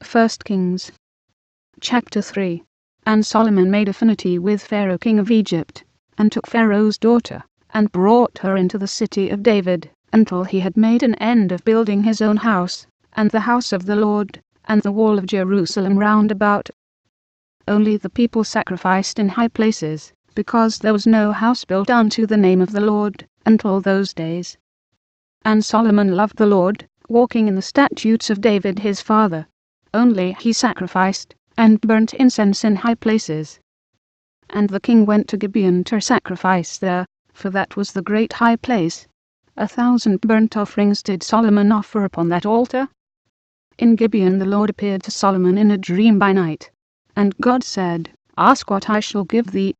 1 Kings chapter 3. And Solomon made affinity with Pharaoh king of Egypt, and took Pharaoh's daughter, and brought her into the city of David, until he had made an end of building his own house, and the house of the Lord, and the wall of Jerusalem round about. Only the people sacrificed in high places, because there was no house built unto the name of the Lord, until those days. And Solomon loved the Lord, walking in the statutes of David his father. Only he sacrificed, and burnt incense in high places. And the king went to Gibeon to sacrifice there, for that was the great high place. 1,000 burnt offerings did Solomon offer upon that altar. In Gibeon the Lord appeared to Solomon in a dream by night. And God said, Ask what I shall give thee.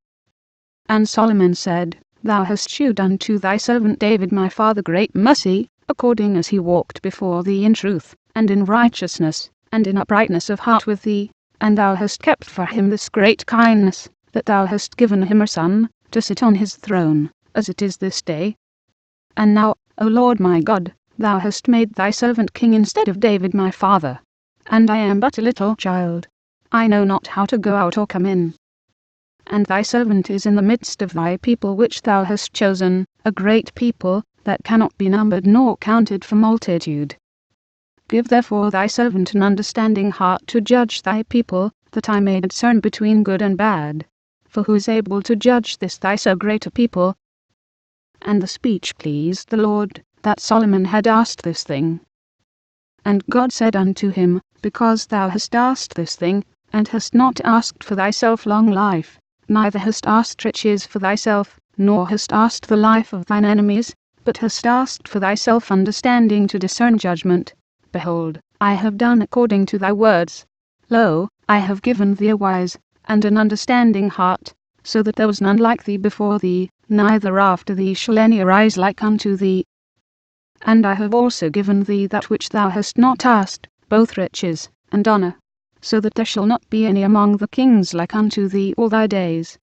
And Solomon said, Thou hast shewed unto thy servant David my father great mercy, according as he walked before thee in truth, and in righteousness, and in uprightness of heart with thee. And thou hast kept for him this great kindness, that thou hast given him a son, to sit on his throne, as it is this day. And now, O Lord my God, thou hast made thy servant king instead of David my father. And I am but a little child. I know not how to go out or come in. And thy servant is in the midst of thy people which thou hast chosen, a great people, that cannot be numbered nor counted for multitude. Give therefore thy servant an understanding heart to judge thy people, that I may discern between good and bad. For who is able to judge this thy so great a people? And the speech pleased the Lord, that Solomon had asked this thing. And God said unto him, Because thou hast asked this thing, and hast not asked for thyself long life, neither hast asked riches for thyself, nor hast asked the life of thine enemies, but hast asked for thyself understanding to discern judgment. Behold, I have done according to thy words. Lo, I have given thee a wise and an understanding heart, so that there was none like thee before thee, neither after thee shall any arise like unto thee. And I have also given thee that which thou hast not asked, both riches and honour, so that there shall not be any among the kings like unto thee all thy days.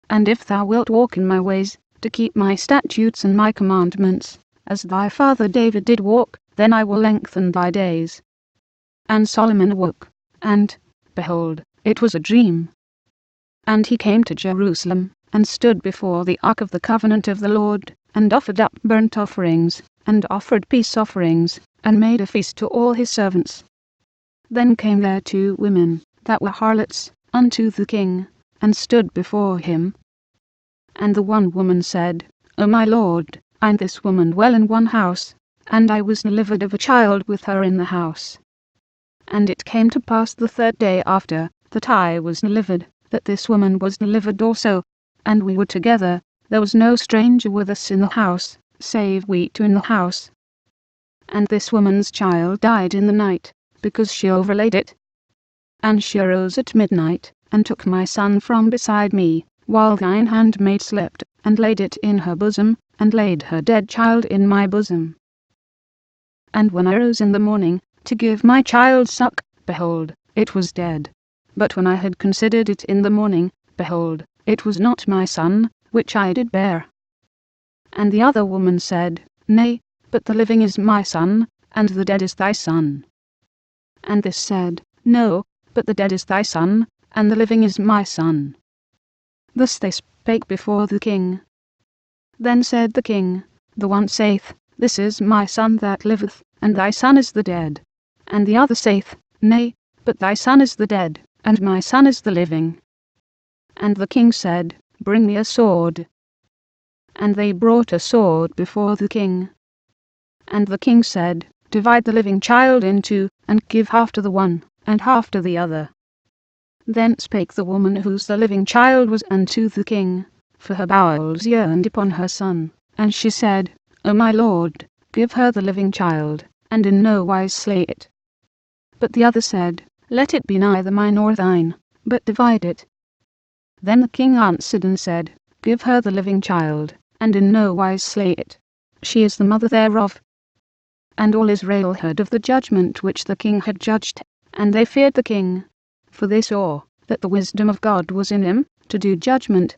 And if thou wilt walk in my ways, to keep my statutes and my commandments, as thy father David did walk, then I will lengthen thy days. And Solomon awoke, and, behold, it was a dream. And he came to Jerusalem, and stood before the ark of the covenant of the Lord, and offered up burnt offerings, and offered peace offerings, and made a feast to all his servants. Then came there 2 women, that were harlots, unto the king, and stood before him. And the one woman said, O my lord, I and this woman dwell in one house, and I was delivered of a child with her in the house. And it came to pass the 3rd day after that I was delivered, that this woman was delivered also, and we were together. There was no stranger with us in the house, save we 2 in the house. And this woman's child died in the night, because she overlaid it. And she arose at midnight, and took my son from beside me, while thine handmaid slept, and laid it in her bosom, and laid her dead child in my bosom. And when I rose in the morning, to give my child suck, behold, it was dead. But when I had considered it in the morning, behold, it was not my son, which I did bear. And the other woman said, Nay, but the living is my son, and the dead is thy son. And this said, No, but the dead is thy son, and the living is my son. Thus they spake before the king. Then said the king, The one saith, This is my son that liveth, and thy son is the dead. And the other saith, Nay, but thy son is the dead, and my son is the living. And the king said, Bring me a sword. And they brought a sword before the king. And the king said, Divide the living child in 2, and give half to the one, and half to the other. Then spake the woman whose the living child was unto the king, for her bowels yearned upon her son, and she said, O my lord, give her the living child, and in no wise slay it. But the other said, Let it be neither mine nor thine, but divide it. Then the king answered and said, Give her the living child, and in no wise slay it. She is the mother thereof. And all Israel heard of the judgment which the king had judged, and they feared the king. For they saw that the wisdom of God was in him, to do judgment,